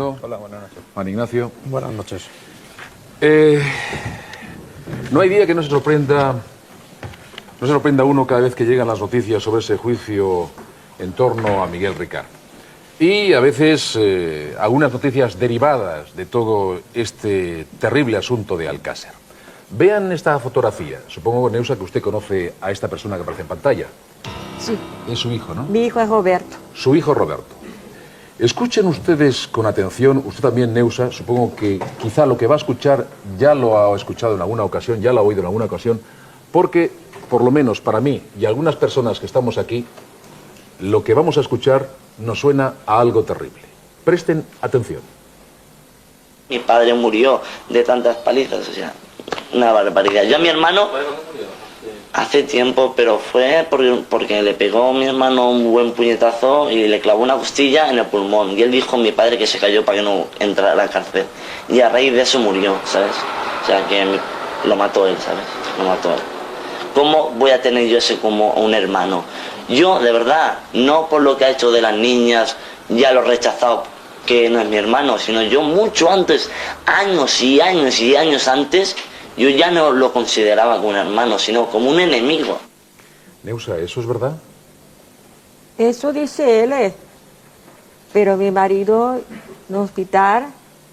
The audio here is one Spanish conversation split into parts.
Fernando. Hola, buenas noches. Juan Ignacio. Buenas noches. No hay día que no se sorprenda uno cada vez que llegan las noticias sobre ese juicio en torno a Miguel Ricard. Y a veces algunas noticias derivadas de todo este terrible asunto de Alcácer. Vean esta fotografía. Supongo, Neusa, que usted conoce a esta persona que aparece en pantalla. Sí. Es su hijo, ¿no? Mi hijo es Roberto. Su hijo Roberto. Escuchen ustedes con atención, usted también, Neusa, supongo que quizá lo que va a escuchar ya lo ha escuchado en alguna ocasión, ya lo ha oído en alguna ocasión, porque, por lo menos para mí y algunas personas que estamos aquí, lo que vamos a escuchar nos suena a algo terrible. Presten atención. Mi padre murió de tantas palizas, o sea, una barbaridad. Yo a mi hermano, hace tiempo, pero fue porque le pegó a mi hermano un buen puñetazo y le clavó una costilla en el pulmón. Y él dijo a mi padre que se cayó para que no entrara a la cárcel. Y a raíz de eso murió, ¿sabes? O sea, que lo mató él, ¿sabes? Lo mató él. ¿Cómo voy a tener yo ese como un hermano? Yo, de verdad, no por lo que ha hecho de las niñas, ya lo he rechazado, que no es mi hermano, sino yo mucho antes, años y años y años antes, yo ya no lo consideraba como un hermano, sino como un enemigo. Neusa, ¿eso es verdad? Eso dice él. Pero mi marido en el hospital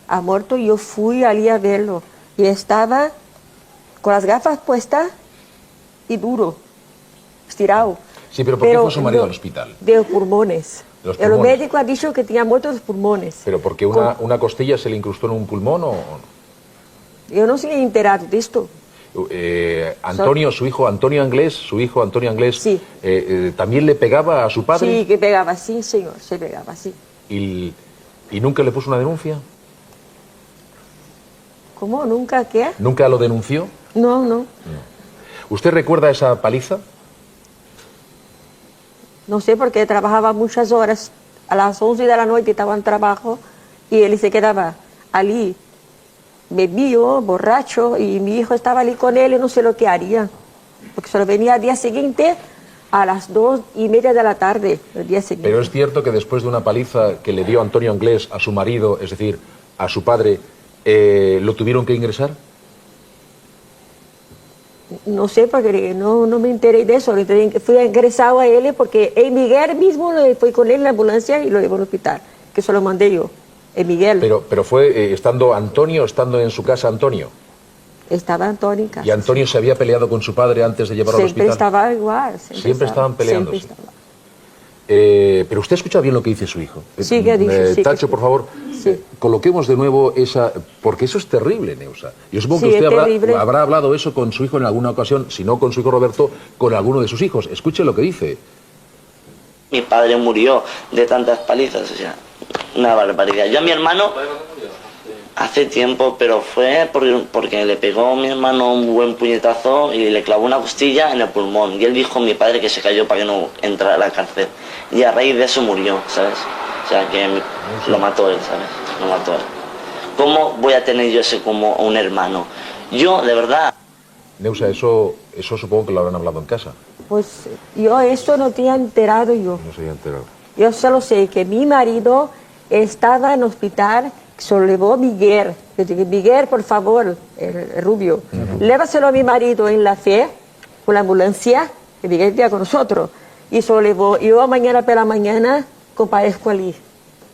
ha muerto y yo fui allí a verlo. Y estaba con las gafas puestas y duro, estirado. Sí, pero ¿por qué fue su marido al hospital? De los pulmones. Los El pulmones. médico ha dicho que tenía muerto los pulmones. ¿Pero porque una costilla se le incrustó en un pulmón o...? Yo no soy enterado de esto. Antonio, su hijo Antonio Anglés, Sí. ¿También le pegaba a su padre? Sí, que pegaba, sí, señor, se pegaba, sí. ¿Y nunca le puso una denuncia? ¿Cómo? ¿Nunca qué? ¿Nunca lo denunció? No, no. ¿Usted recuerda esa paliza? No sé, porque trabajaba muchas horas. A las 11 de la noche estaba en trabajo y él se quedaba allí, bebido, borracho, y mi hijo estaba allí con él y no sé lo que haría. Porque solo venía al día siguiente a las 2:30 de la tarde, el día siguiente. Pero es cierto que después de una paliza que le dio Antonio Anglés a su marido, es decir, a su padre, ¿lo tuvieron que ingresar? No sé, porque no me enteré de eso. Fui ingresado a él porque el Miguel mismo fue con él en la ambulancia y lo llevó al hospital, que se lo mandé yo, el Miguel. Pero fue estando en su casa Antonio. Estaba Antonio en casa. ¿Y Antonio se había peleado con su padre antes de llevarlo al hospital? Siempre estaba igual. Siempre estaban peleándose. Siempre estaba. Pero usted escucha bien lo que dice su hijo. Sí, que dice. Sí, Tacho, por favor, sí. Coloquemos de nuevo esa... Porque eso es terrible, Neusa. Yo supongo Sí, que usted terrible. habrá hablado eso con su hijo en alguna ocasión, si no con su hijo Roberto, con alguno de sus hijos. Escuche lo que dice. Mi padre murió de tantas palizas, o sea, una barbaridad. Yo a mi hermano, hace tiempo, pero fue porque le pegó a mi hermano un buen puñetazo y le clavó una costilla en el pulmón. Y él dijo a mi padre que se cayó para que no entrara a la cárcel. Y a raíz de eso murió, ¿sabes? O sea, que lo mató él, ¿sabes? Lo mató él. ¿Cómo voy a tener yo ese como un hermano? Yo, de verdad... Neusa, eso supongo que lo habrán hablado en casa. Pues yo eso no tenía enterado yo. No se había enterado. Yo solo sé que mi marido estaba en el hospital, se lo llevó Miguel. Yo dije, Miguel, por favor, el rubio, lévaselo a mi marido en la fe, con la ambulancia, que Miguel está con nosotros. Y se lo llevó. Yo mañana por la mañana comparezco allí.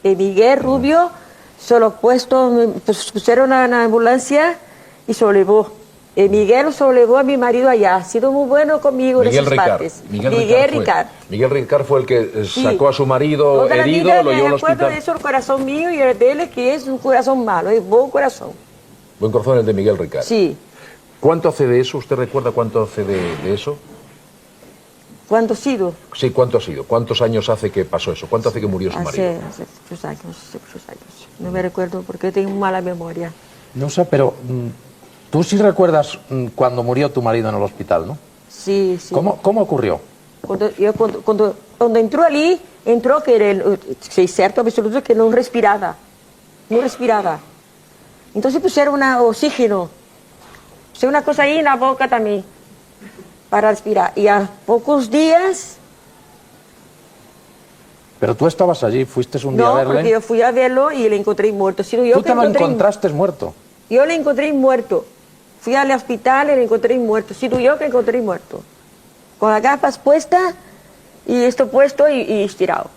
Y Miguel rubio se lo pusieron a la ambulancia y se lo llevó. Y Miguel se lo llevó a mi marido allá. Ha sido muy bueno conmigo en esas partes. Miguel Ricard. Miguel Ricard fue el que Sí. sacó a su marido Toda la herido, vida lo llevó al me acuerdo hospital. de eso, el corazón mío y el de él, que es un corazón malo, es buen corazón. Buen corazón el de Miguel Ricard. Sí. ¿Cuánto hace de eso? ¿Usted recuerda cuánto hace de eso? ¿Cuánto ha sido? Sí, ¿cuánto ha sido? ¿Cuántos años hace que pasó eso? ¿Cuánto hace que murió su marido? Hace muchos años. No me recuerdo porque tengo mala memoria. No sé, pero tú sí recuerdas cuando murió tu marido en el hospital, ¿no? Sí, sí. ¿Cómo ocurrió? Cuando entró allí, entró que era sí, cierto, absoluto, que no respiraba. No respiraba. Entonces pusieron un oxígeno. Pusieron una cosa ahí en la boca también, para respirar. Y a pocos días Pero tú estabas allí, fuiste un día a No, verle. porque yo fui a verlo y le encontré muerto. Si no, yo Tú que te lo encontré- encontraste muerto. Yo le encontré muerto. Fui al hospital y le encontré muerto. Si no, yo que encontré muerto. Con las gafas puestas y esto puesto y estirado.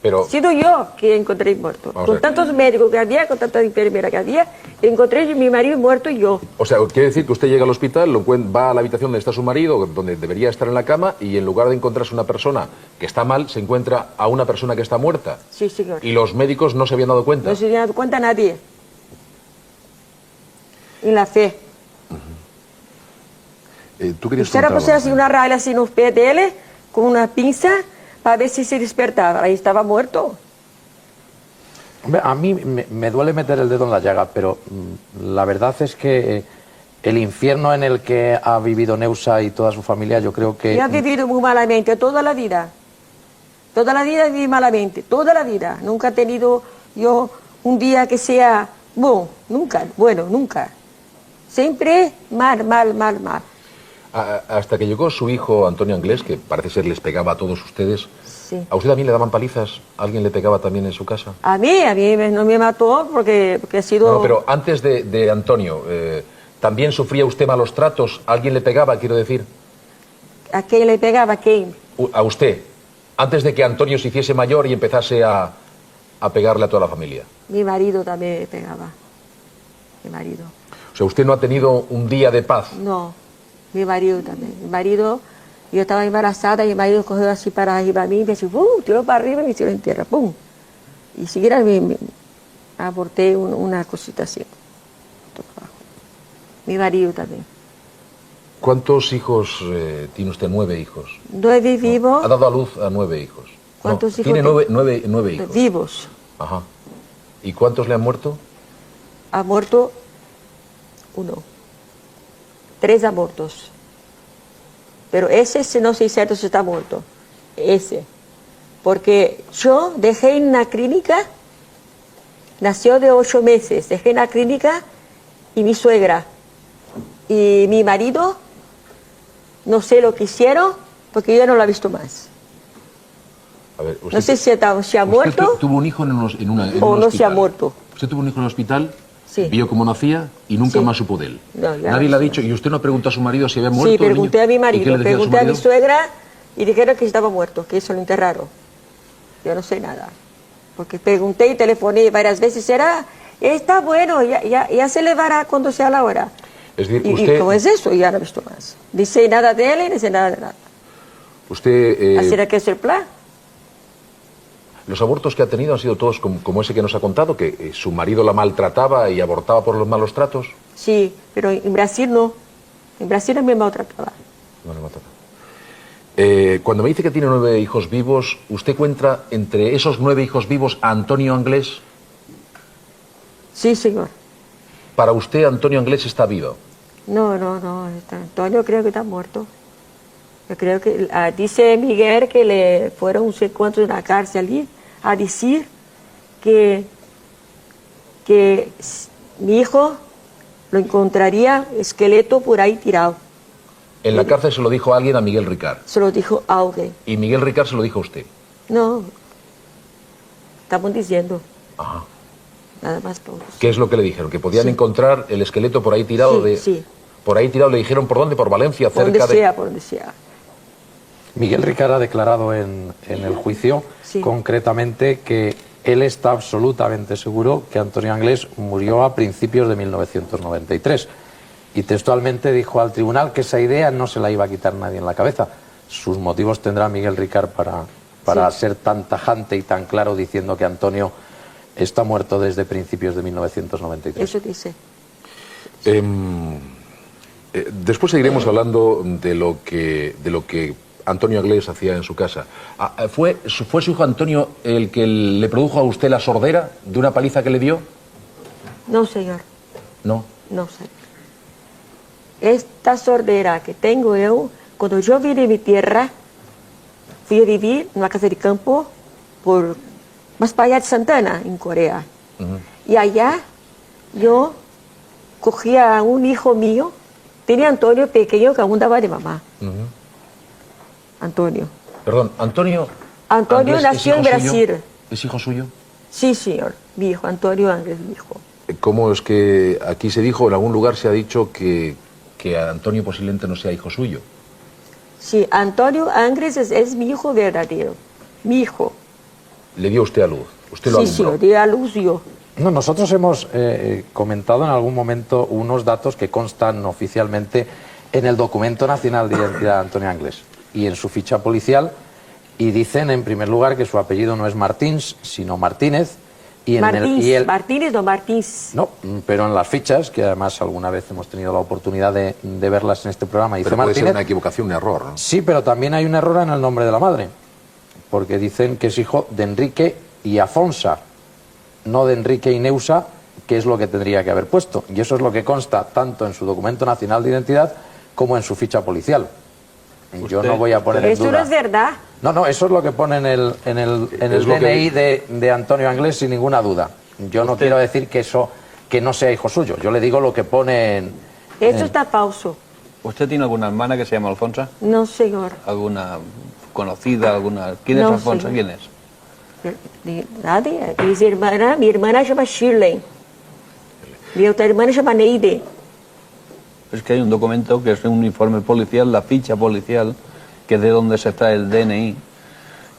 Pero, Sido yo que encontré muerto. Vamos a Con ver. tantos médicos que había, con tantas enfermeras que había, encontré mi marido muerto y yo. o sea, quiere decir que usted llega al hospital, va a la habitación donde está su marido, donde debería estar en la cama, y en lugar de encontrarse una persona que está mal, se encuentra a una persona que está muerta. Sí, señor. Y los médicos no se habían dado cuenta. No se había dado cuenta nadie. En la fe. ¿Tú querías Usted era contar pues algo? así una raya así en los pies de él, con una pinza, para ver si se despertaba. Ahí estaba muerto. Hombre, a mí me duele meter el dedo en la llaga, pero la verdad es que el infierno en el que ha vivido Neusa y toda su familia, yo creo que... Y ha vivido muy malamente toda la vida. Toda la vida viví malamente, toda la vida. Nunca he tenido yo un día que sea bueno, nunca. Siempre mal. Hasta que llegó su hijo Antonio Anglés, que parece ser les pegaba a todos ustedes. Sí. ¿A usted también le daban palizas? ¿Alguien le pegaba también en su casa? A mí no me mató porque ha sido... No, pero antes de Antonio, ¿también sufría usted malos tratos? ¿Alguien le pegaba, quiero decir? ¿A quién le pegaba? ¿A quién? A usted. Antes de que Antonio se hiciese mayor y empezase a pegarle a toda la familia. Mi marido también me pegaba. Mi marido. O sea, usted no ha tenido un día de paz. No, mi marido también. Mi marido, yo estaba embarazada y mi marido cogió así para arriba a mí y me dijo, ¡pum! Tiró para arriba y me tiró en tierra, ¡pum! Y siquiera me aborté una cosita así. Mi marido también. ¿Cuántos hijos tiene usted? 9 hijos. 9 vivos. Ha dado a luz a 9 hijos. ¿Cuántos hijos Tiene tiene? 9 hijos. Vivos. Ajá. ¿Y cuántos le han muerto? Ha muerto 1. 3 abortos. Pero ese si no sé cierto si está muerto. Ese. Porque yo dejé en la clínica, nació de 8 meses, dejé en la clínica y mi suegra y mi marido, no sé lo que hicieron, porque yo no lo he visto más. A ver, No sé si ha usted muerto tuvo un hijo en un o hospital. no se ha muerto. Usted tuvo un hijo en el hospital, Sí. vio cómo nacía y nunca Sí. más supo de él. No, ya Nadie no le ha sé. dicho, y usted no preguntó a su marido si había muerto. Sí, el niño? pregunté a mi ¿Y qué marido, le decía pregunté a mi marido? suegra y dijeron que estaba muerto, que eso lo enterraron. Yo no sé nada. Porque pregunté y telefoné varias veces, está bueno, ya se le dará cuando sea la hora. Es decir, ¿Y usted, cómo es eso? Ya no he visto más. Dice nada de él y dice nada de nada. usted ¿Así era que es el plan? los abortos que ha tenido han sido todos como ese que nos ha contado, que su marido la maltrataba y abortaba por los malos tratos. Sí, pero en Brasil no. En Brasil no me maltrataba. No le mataba. Cuando me dice que tiene 9 hijos vivos, ¿usted cuenta entre esos 9 hijos vivos a Antonio Anglés? Sí, señor. Para usted, Antonio Anglés está vivo. No. Antonio creo que está muerto. Yo creo que dice Miguel que le fueron no sé cuántos en la cárcel allí a decir que mi hijo lo encontraría esqueleto por ahí tirado. En la cárcel se lo dijo alguien a Miguel Ricard. Se lo dijo alguien. Y Miguel Ricard se lo dijo a usted. No, estamos diciendo Ajá. nada más. Por... ¿Qué es lo que le dijeron? Que podían Sí. encontrar el esqueleto por ahí tirado Sí, de... sí. Por ahí tirado, le dijeron por dónde, por Valencia, Por donde cerca de... sea, por donde sea. Miguel Ricard ha declarado en el juicio Sí. concretamente que él está absolutamente seguro que Antonio Anglés murió a principios de 1993. Y textualmente dijo al tribunal que esa idea no se la iba a quitar nadie en la cabeza. Sus motivos tendrá Miguel Ricard para Sí. ser tan tajante y tan claro diciendo que Antonio está muerto desde principios de 1993. Eso dice. Después seguiremos hablando de lo que Antonio Anglés hacía en su casa. ¿Fue su hijo Antonio el que le produjo a usted la sordera de una paliza que le dio? No, señor. No. No, señor. Esta sordera que tengo yo, cuando yo vine de mi tierra, fui a vivir en una casa de campo más para allá de Santana, en Corea. Y allá yo cogía a un hijo mío, tenía Antonio pequeño que aún daba de mamá. Antonio. Perdón, Antonio Antonio Anglés es nació en hijo suyo? Brasil. ¿Es hijo suyo? Sí, señor. Mi hijo, Antonio Anglés, mi hijo. ¿Cómo es que aquí se dijo, en algún lugar se ha dicho que Antonio posiblemente no sea hijo suyo? Sí, Antonio Anglés es mi hijo verdadero. Mi hijo. Le dio usted a luz, usted lo Sí, sí, alumbró. di a luz yo. No, nosotros hemos comentado en algún momento unos datos que constan oficialmente en el documento nacional de identidad de Antonio Anglés y en su ficha policial, y dicen en primer lugar que su apellido no es Martins, sino Martínez. Y Martins, Martínez o Martins. No, pero en las fichas, que además alguna vez hemos tenido la oportunidad de verlas en este programa, dice Pero puede ser Martínez. una equivocación, un error, ¿no? Sí, pero también hay un error en el nombre de la madre, porque dicen que es hijo de Enrique y Afonsa, no de Enrique y Neusa, que es lo que tendría que haber puesto. Y eso es lo que consta tanto en su documento nacional de identidad como en su ficha policial. Yo no voy a poner en Eso no duda. es verdad. No, eso es lo que pone en el Es lo que- DNI de Antonio Anglés, sin ninguna duda. Yo no quiero decir que no sea hijo suyo. Yo le digo lo que pone en... Eso está falso. ¿Usted tiene alguna hermana que se llama Alfonsa? No, señor. ¿Alguna conocida? ¿Quién es No, Alfonsa? señor. ¿Quién es? Nadie. Mi hermana se llama Shirley. Mi otra hermana se llama Neide. Es que hay un documento que es un informe policial, la ficha policial, que es de donde se extrae el DNI,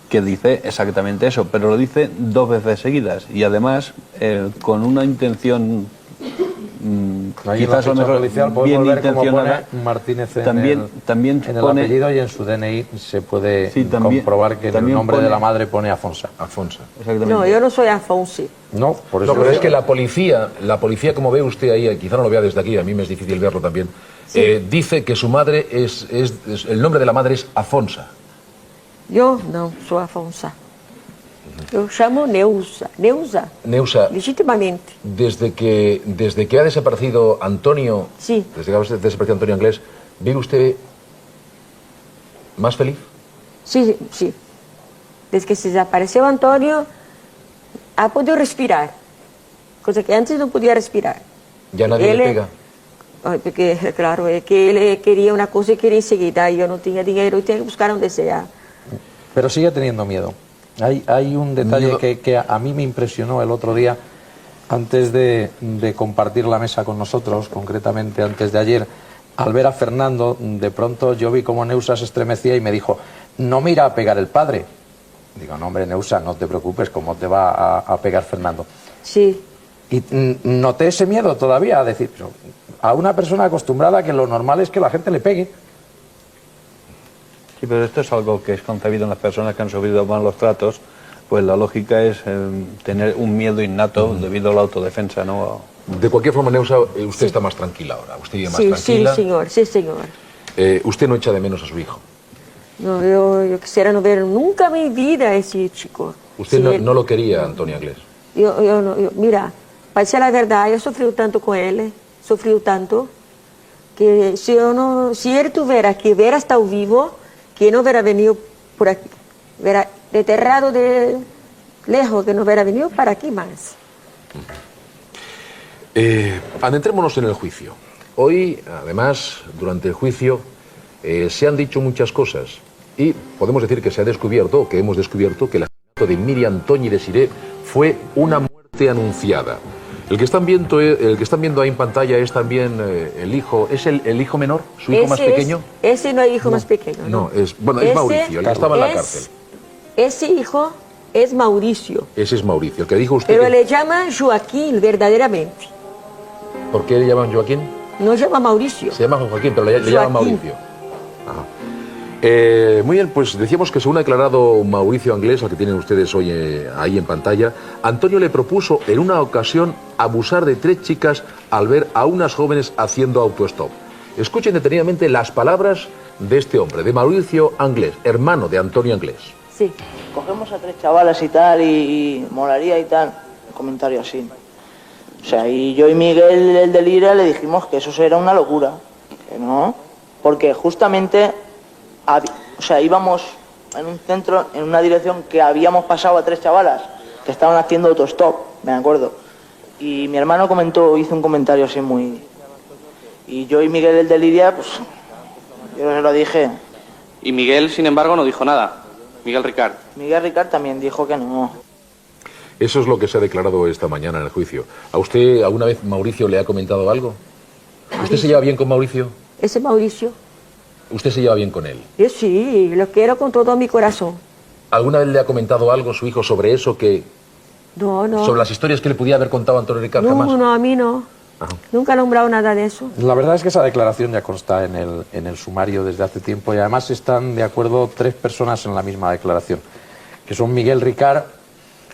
que dice exactamente eso, pero lo dice 2 veces seguidas y además con una intención Ahí en la quizás a ficha lo mejor policial bien podemos ver cómo intencionada. pone Martínez También en el pone- apellido, y en su DNI se puede Sí, también- comprobar que en el también nombre de pone- la madre pone Afonsa. Afonso. Exactamente. No, yo no soy Afonso. No, por eso... No, pero es que la policía, como ve usted ahí, quizá no lo vea desde aquí, a mí me es difícil verlo también, dice que su madre el nombre de la madre es Afonsa. Yo no soy Afonso. Yo llamo Neusa. Neusa, Legítimamente. desde que ha desaparecido Antonio, Sí. desde que ha desaparecido Antonio Anglés, ¿vive usted más feliz? Sí, sí. Desde que se desapareció Antonio, ha podido respirar. Cosa que antes no podía respirar. ¿Ya nadie Él le es- pega? Ay, porque, claro, es que él quería una cosa y quería enseguida. Y yo no tenía dinero y tenía que buscar donde sea. Pero sigue teniendo miedo. Hay un detalle Miedo. que a mí me impresionó el otro día, antes de compartir la mesa con nosotros, concretamente antes de ayer. Al ver a Fernando, de pronto yo vi como Neusa se estremecía y me dijo: no me irá a pegar el padre. Digo: no, hombre, Neusa, no te preocupes, ¿cómo te va a pegar Fernando? Sí. Y noté ese miedo todavía, a decir, pero a una persona acostumbrada a que lo normal es que la gente le pegue. Sí, pero esto es algo que es concebido en las personas que han sufrido malos tratos, pues la lógica es tener un miedo innato debido a la autodefensa, ¿no? De cualquier forma, Neusa, usted está más tranquila ahora, usted vive más Sí, tranquila. señor. Sí, señor. Usted no echa de menos a su hijo. No, yo quisiera no ver nunca en mi vida a ese chico. Usted Sí, no lo quería, Antonio Anglés. Mira, para decir la verdad, yo he sufrido tanto con él, sufrido tanto, que si él tuviera que hubiera estado vivo, que no hubiera venido por aquí, hubiera desterrado de lejos, que no hubiera venido para aquí más. Adentrémonos en el juicio. Hoy, además, durante el juicio, se han dicho muchas cosas y podemos decir que se ha descubierto, o que hemos descubierto, que el asesinato de Miriam Toñi Desiré fue una muerte anunciada. El que están viendo ahí en pantalla es también el hijo, ¿es el hijo menor, su hijo más pequeño? Ese no es el hijo más pequeño. No, es Ese Mauricio, el que estaba en la es- cárcel. Ese hijo es Mauricio, Ese es Mauricio, el que dijo usted. pero que- le llaman Joaquín verdaderamente. ¿Por qué le llaman Joaquín? No se llama Mauricio. Se llama Joaquín, pero le llaman Joaquín. Mauricio. Ajá. Muy bien, pues decíamos que según ha declarado Mauricio Anglés, al que tienen ustedes hoy ahí en pantalla, Antonio le propuso en una ocasión abusar de 3 chicas al ver a unas jóvenes haciendo autostop. Escuchen detenidamente las palabras de este hombre, de Mauricio Anglés, hermano de Antonio Anglés. Sí. Cogemos a 3 chavalas y tal, y molaría y tal. Un comentario así. O sea, y yo y Miguel, el de Lira, le dijimos que eso era una locura. Que no. Porque justamente, o sea, íbamos en un centro, en una dirección que habíamos pasado a 3 chavalas que estaban haciendo autostop, me acuerdo. Y mi hermano hizo un comentario así muy... Y yo y Miguel, el de Liria, pues yo se lo dije. Y Miguel, sin embargo, no dijo nada. Miguel Ricard. Miguel Ricard también dijo que no. Eso es lo que se ha declarado esta mañana en el juicio. ¿A usted alguna vez Mauricio le ha comentado algo? ¿Usted se lleva bien con Mauricio? Ese Mauricio. ¿Usted se lleva bien con él? Yo sí, lo quiero con todo mi corazón. ¿Alguna vez le ha comentado algo su hijo sobre eso que... No, no. sobre las historias que le podía haber contado Antonio Ricard? No, Jamás. no, a mí no. Ajá. Nunca he nombrado nada de eso. La verdad es que esa declaración ya consta en el sumario desde hace tiempo y además están de acuerdo 3 personas en la misma declaración, que son Miguel Ricard,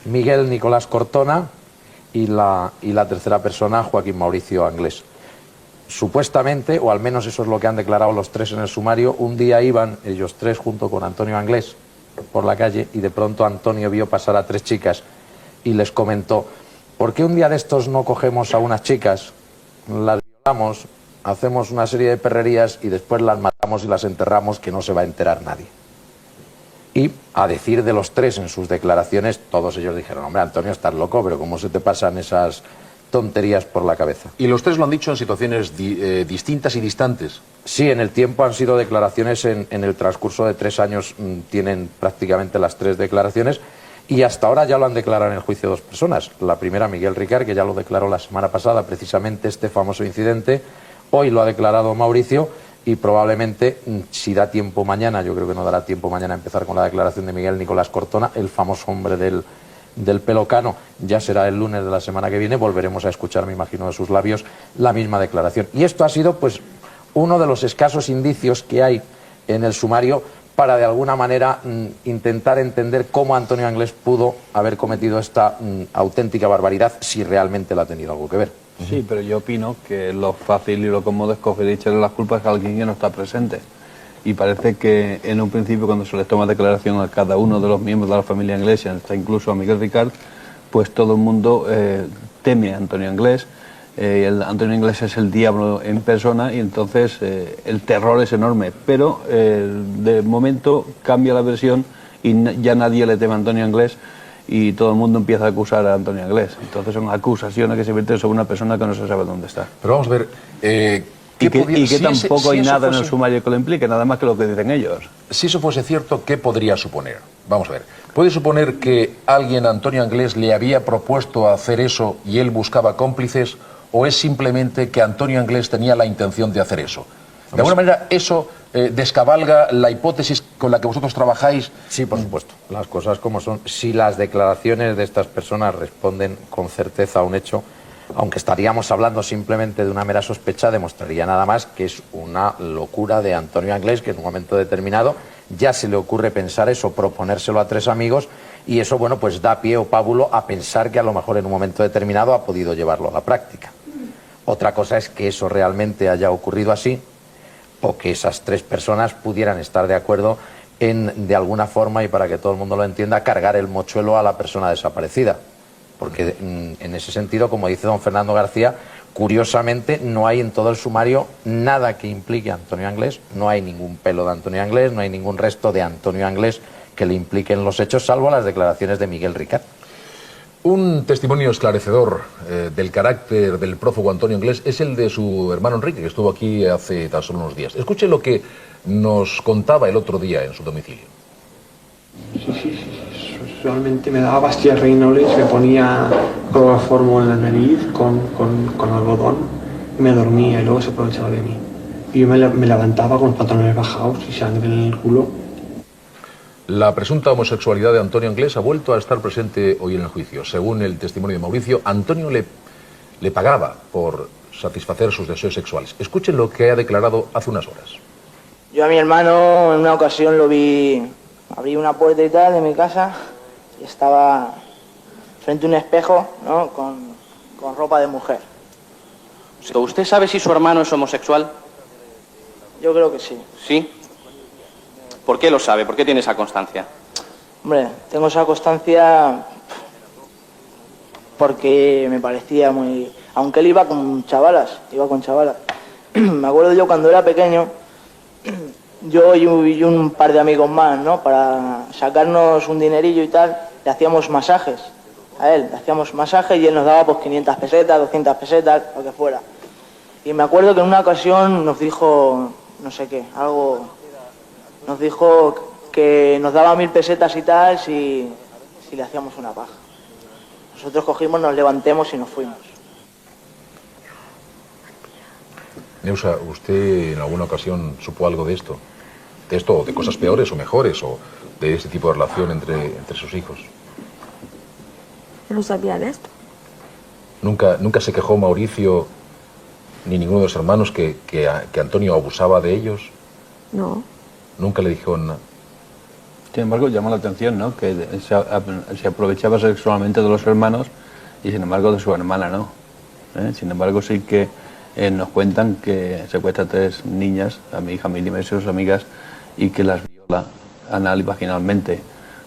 Miguel Nicolás Cortona y la tercera persona, Joaquín Mauricio Anglés. Supuestamente, o al menos eso es lo que han declarado los 3 en el sumario, un día iban ellos 3 junto con Antonio Anglés por la calle y de pronto Antonio vio pasar a 3 chicas y les comentó: ¿por qué un día de estos no cogemos a unas chicas, las violamos, hacemos una serie de perrerías y después las matamos y las enterramos, que no se va a enterar nadie? Y a decir de los 3 en sus declaraciones, todos ellos dijeron: hombre, Antonio, estás loco, pero ¿cómo se te pasan esas tonterías por la cabeza? ¿Y los 3 lo han dicho en situaciones distintas y distantes? Sí, en el tiempo han sido declaraciones, en el transcurso de 3 años tienen prácticamente las 3 declaraciones. Y hasta ahora ya lo han declarado en el juicio 2 personas. La primera, Miguel Ricard, que ya lo declaró la semana pasada, precisamente este famoso incidente. Hoy lo ha declarado Mauricio y probablemente, si da tiempo mañana, yo creo que no dará tiempo mañana a empezar con la declaración de Miguel Nicolás Cortona, el famoso hombre del pelo cano. Ya será el lunes de la semana que viene, volveremos a escuchar, me imagino, de sus labios la misma declaración. Y esto ha sido, pues, uno de los escasos indicios que hay en el sumario para de alguna manera intentar entender cómo Antonio Anglés pudo haber cometido esta auténtica barbaridad, si realmente la ha tenido algo que ver. Sí, pero yo opino que lo fácil y lo cómodo es coger y echarle las culpas a alguien que no está presente. Y parece que en un principio, cuando se les toma declaración a cada uno de los miembros de la familia Anglés, hasta incluso a Miguel Ricard, pues todo el mundo teme a Antonio Anglés. Antonio Anglés es el diablo en persona y entonces el terror es enorme, pero de momento cambia la versión y ya nadie le teme a Antonio Anglés y todo el mundo empieza a acusar a Antonio Anglés. Entonces son acusaciones que se vierten sobre una persona que no se sabe dónde está. Pero vamos a ver... y que tampoco hay nada en el sumario que lo implique, nada más que lo que dicen ellos. Si eso fuese cierto, ¿qué podría suponer? Vamos a ver. ¿Puede suponer que alguien a Antonio Anglés le había propuesto hacer eso y él buscaba cómplices? ¿O es simplemente que Antonio Anglés tenía la intención de hacer eso? De alguna manera, ¿eso descabalga la hipótesis con la que vosotros trabajáis? Sí, por supuesto. Las cosas como son. Si las declaraciones de estas personas responden con certeza a un hecho, aunque estaríamos hablando simplemente de una mera sospecha, demostraría nada más que es una locura de Antonio Anglés, que en un momento determinado ya se le ocurre pensar eso, proponérselo a 3 amigos, y eso, bueno, pues da pie o pábulo a pensar que a lo mejor en un momento determinado ha podido llevarlo a la práctica. Otra cosa es que eso realmente haya ocurrido así, o que esas 3 personas pudieran estar de acuerdo en, de alguna forma, y para que todo el mundo lo entienda, cargar el mochuelo a la persona desaparecida. Porque en ese sentido, como dice don Fernando García, curiosamente no hay en todo el sumario nada que implique a Antonio Anglés, no hay ningún pelo de Antonio Anglés, no hay ningún resto de Antonio Anglés que le impliquen los hechos, salvo las declaraciones de Miguel Ricard. Un testimonio esclarecedor del carácter del prófugo Antonio Anglés es el de su hermano Enrique, que estuvo aquí hace tan solo unos días. Escuche lo que nos contaba el otro día en su domicilio. Sí. Usualmente me daba pastillas Reynolds, me ponía cloroformo en la nariz con algodón y me dormía y luego se aprovechaba de mí. Y yo me levantaba con los pantalones bajados y sangre en el culo. La presunta homosexualidad de Antonio Anglés ha vuelto a estar presente hoy en el juicio. Según el testimonio de Mauricio, Antonio le pagaba por satisfacer sus deseos sexuales. Escuchen lo que ha declarado hace unas horas. Yo a mi hermano en una ocasión lo vi, abrí una puerta y tal de mi casa y estaba frente a un espejo, ¿no? con ropa de mujer. ¿Usted sabe si su hermano es homosexual? Yo creo que sí. ¿Sí? ¿Por qué lo sabe? ¿Por qué tiene esa constancia? Hombre, tengo esa constancia porque me parecía muy... Aunque él iba con chavalas. Me acuerdo yo cuando era pequeño, yo y un par de amigos más, ¿no? Para sacarnos un dinerillo y tal, le hacíamos masajes a él. Le hacíamos masajes y él nos daba pues 500 pesetas, 200 pesetas, lo que fuera. Y me acuerdo que en una ocasión nos dijo, no sé qué, algo... Nos dijo que nos daba 1000 pesetas y tal si le hacíamos una paja. Nosotros cogimos, nos levantemos y nos fuimos. Neusa, ¿usted en alguna ocasión supo algo de esto? ¿De esto o de cosas peores o mejores o de este tipo de relación entre sus hijos? Yo no sabía de esto. ¿Nunca se quejó Mauricio ni ninguno de los hermanos que Antonio abusaba de ellos? No. Nunca le dijeron nada. Sin embargo, llama la atención, ¿no?, que se aprovechaba sexualmente de los hermanos y sin embargo de su hermana no. Sin embargo, sí que nos cuentan que secuestra a 3 niñas, a mi hija Mínima y sus amigas, y que las viola anal y vaginalmente,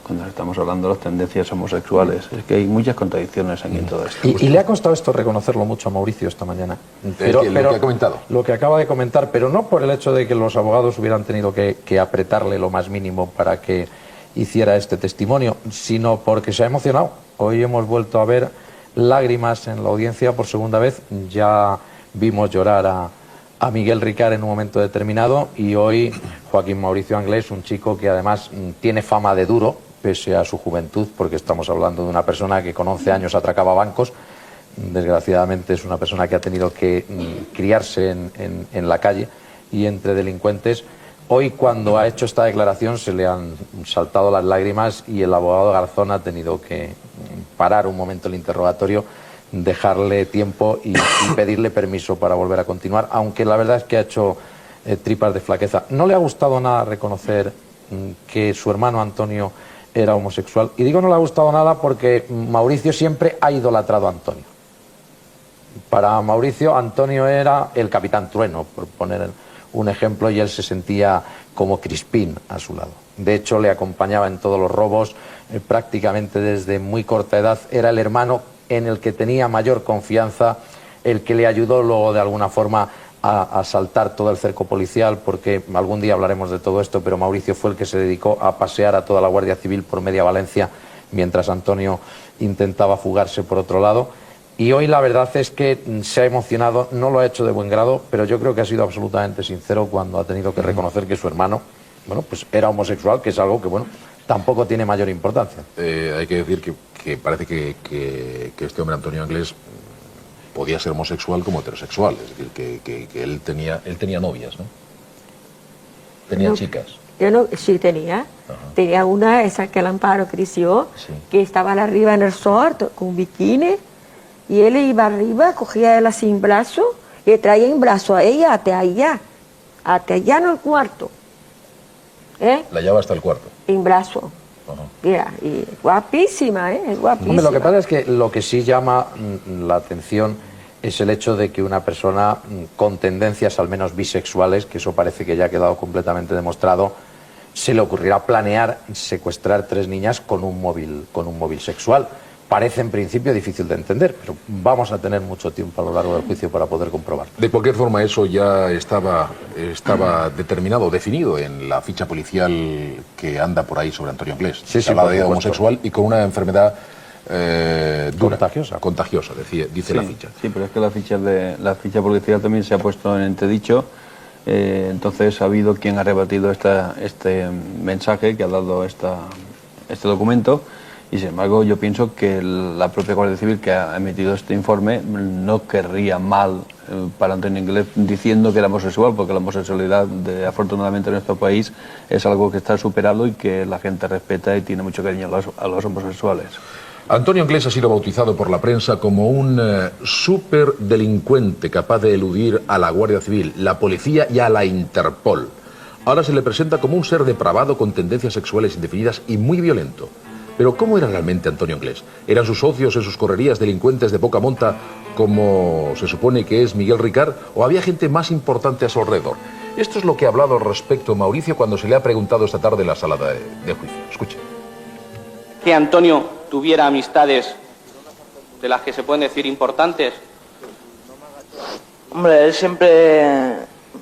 cuando estamos hablando de las tendencias homosexuales. Es que hay muchas contradicciones aquí en todo esto. Y le ha costado esto reconocerlo mucho a Mauricio esta mañana. Lo que ha comentado. Lo que acaba de comentar, pero no por el hecho de que los abogados hubieran tenido que apretarle lo más mínimo para que hiciera este testimonio, sino porque se ha emocionado. Hoy hemos vuelto a ver lágrimas en la audiencia por segunda vez. Ya vimos llorar a Miguel Ricard en un momento determinado y hoy Joaquín Mauricio Anglés, un chico que además tiene fama de duro, pese a su juventud, porque estamos hablando de una persona que con 11 años atracaba bancos. Desgraciadamente es una persona que ha tenido que criarse en la calle y entre delincuentes. Hoy, cuando ha hecho esta declaración, se le han saltado las lágrimas y el abogado Garzón ha tenido que parar un momento el interrogatorio, dejarle tiempo y pedirle permiso para volver a continuar, aunque la verdad es que ha hecho tripas de flaqueza. No le ha gustado nada reconocer que su hermano Antonio era homosexual. Y digo no le ha gustado nada porque Mauricio siempre ha idolatrado a Antonio. Para Mauricio, Antonio era el Capitán Trueno, por poner un ejemplo, y él se sentía como Crispín a su lado. De hecho, le acompañaba en todos los robos, prácticamente desde muy corta edad. Era el hermano en el que tenía mayor confianza, el que le ayudó luego de alguna forma a saltar todo el cerco policial, porque algún día hablaremos de todo esto, pero Mauricio fue el que se dedicó a pasear a toda la Guardia Civil por media Valencia, mientras Antonio intentaba fugarse por otro lado. Y hoy la verdad es que se ha emocionado, no lo ha hecho de buen grado, pero yo creo que ha sido absolutamente sincero cuando ha tenido que reconocer que su hermano, bueno, pues era homosexual, que es algo que, bueno, tampoco tiene mayor importancia. Hay que decir que parece que este hombre Antonio Anglés podía ser homosexual como heterosexual, es decir, que él tenía novias, ¿no? Tenía No, chicas. Yo no, sí tenía. Ajá. Tenía una, esa que el Amparo creció, Sí. que estaba arriba en el sol con un bikini, y él iba arriba, cogía a él así en brazo, y traía en brazo a ella hasta allá en el cuarto, La llevaba hasta el cuarto. en brazo. Ajá. Mira, y guapísima, guapísima. Hombre, lo que pasa es que lo que sí llama la atención es el hecho de que una persona con tendencias al menos bisexuales, que eso parece que ya ha quedado completamente demostrado, se le ocurrirá planear secuestrar 3 niñas con un móvil sexual. Parece en principio difícil de entender, pero vamos a tener mucho tiempo a lo largo del juicio para poder comprobarlo. De cualquier forma, eso ya estaba determinado, definido en la ficha policial que anda por ahí sobre Antonio Anglés. Sí, Se habla por de supuesto. homosexual y con una enfermedad dura. Contagiosa. Dice la ficha. Sí, pero es que la ficha policial también se ha puesto en entredicho. Entonces ha habido quien ha rebatido este mensaje que ha dado este documento. Y sin embargo, yo pienso que la propia Guardia Civil que ha emitido este informe no querría mal para Antonio Anglés diciendo que era homosexual, porque la homosexualidad, afortunadamente en nuestro país, es algo que está superado y que la gente respeta y tiene mucho cariño a los homosexuales. Antonio Anglés ha sido bautizado por la prensa como un superdelincuente capaz de eludir a la Guardia Civil, la policía y a la Interpol. Ahora se le presenta como un ser depravado con tendencias sexuales indefinidas y muy violento. Pero ¿cómo era realmente Antonio Anglés? ¿Eran sus socios en sus correrías delincuentes de poca monta como se supone que es Miguel Ricard? ¿O había gente más importante a su alrededor? Esto es lo que ha hablado al respecto Mauricio cuando se le ha preguntado esta tarde en la sala de juicio. Escuche. Que Antonio tuviera amistades de las que se pueden decir importantes. Hombre, él siempre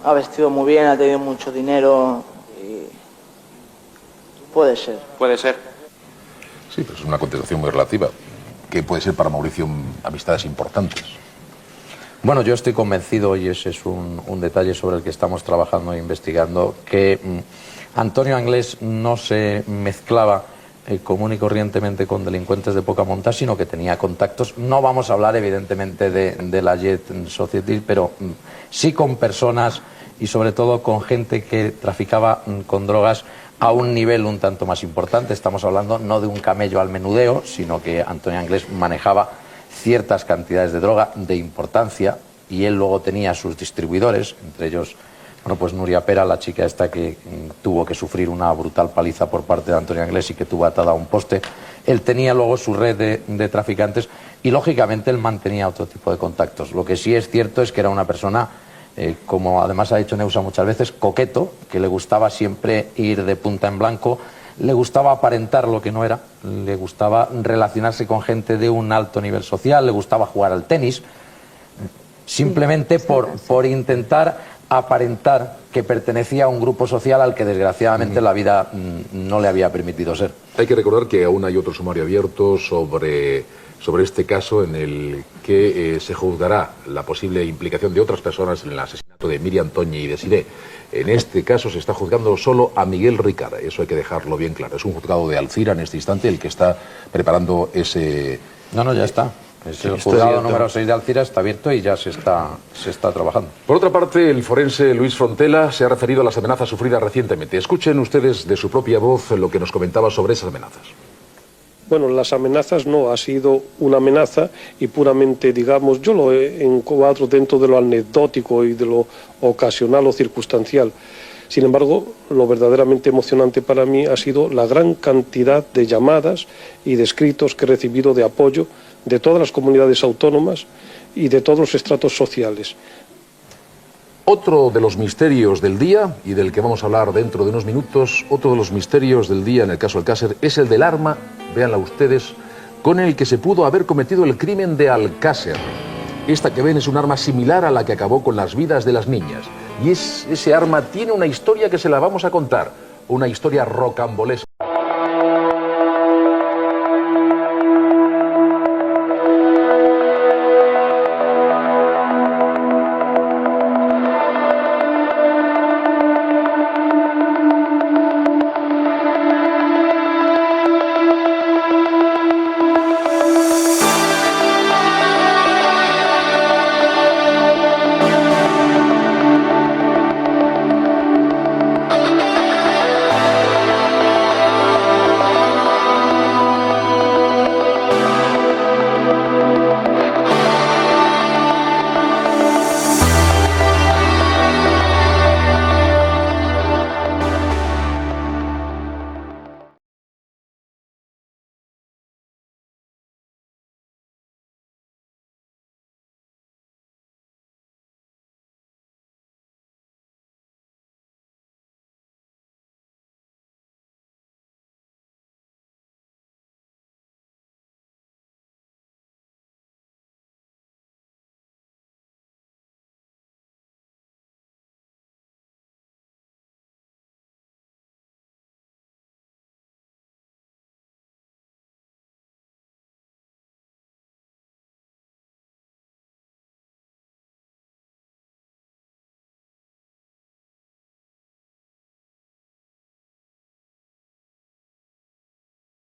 ha vestido muy bien, ha tenido mucho dinero y puede ser. Puede ser. Sí, pero es una contestación muy relativa. ¿Qué puede ser para Mauricio amistades importantes? Bueno, yo estoy convencido, y ese es un detalle sobre el que estamos trabajando e investigando, que Antonio Anglés no se mezclaba común y corrientemente con delincuentes de poca monta, sino que tenía contactos. No vamos a hablar evidentemente de la Jet Society, pero sí con personas y sobre todo con gente que traficaba con drogas a un nivel un tanto más importante. Estamos hablando no de un camello al menudeo, sino que Antonio Anglés manejaba ciertas cantidades de droga de importancia y él luego tenía sus distribuidores, entre ellos, bueno, pues Nuria Pera, la chica esta que tuvo que sufrir una brutal paliza por parte de Antonio Anglés y que tuvo atada a un poste. Él tenía luego su red de traficantes y lógicamente él mantenía otro tipo de contactos. Lo que sí es cierto es que era una persona, como además ha dicho Neusa muchas veces, coqueto, que le gustaba siempre ir de punta en blanco, le gustaba aparentar lo que no era, le gustaba relacionarse con gente de un alto nivel social, le gustaba jugar al tenis, simplemente por intentar aparentar que pertenecía a un grupo social al que desgraciadamente la vida no le había permitido ser. Hay que recordar que aún hay otro sumario abierto sobre este caso en el que se juzgará la posible implicación de otras personas en el asesinato de Miriam Toñi y de Siré. En este caso se está juzgando solo a Miguel Ricard, eso hay que dejarlo bien claro. Es un juzgado de Alcira en este instante el que está preparando ese... No, ya está. El juzgado número 6 de Alcira está abierto y ya se está trabajando. Por otra parte, el forense Luis Frontela se ha referido a las amenazas sufridas recientemente. Escuchen ustedes de su propia voz lo que nos comentaba sobre esas amenazas. Bueno, las amenazas no, ha sido una amenaza y puramente, digamos, yo lo encuadro dentro de lo anecdótico y de lo ocasional o circunstancial. Sin embargo, lo verdaderamente emocionante para mí ha sido la gran cantidad de llamadas y de escritos que he recibido de apoyo de todas las comunidades autónomas y de todos los estratos sociales. Otro de los misterios del día, y del que vamos a hablar dentro de unos minutos, otro de los misterios del día en el caso Alcácer, es el del arma, véanla ustedes, con el que se pudo haber cometido el crimen de Alcácer. Esta que ven es un arma similar a la que acabó con las vidas de las niñas. Y ese arma tiene una historia que se la vamos a contar, una historia rocambolesca.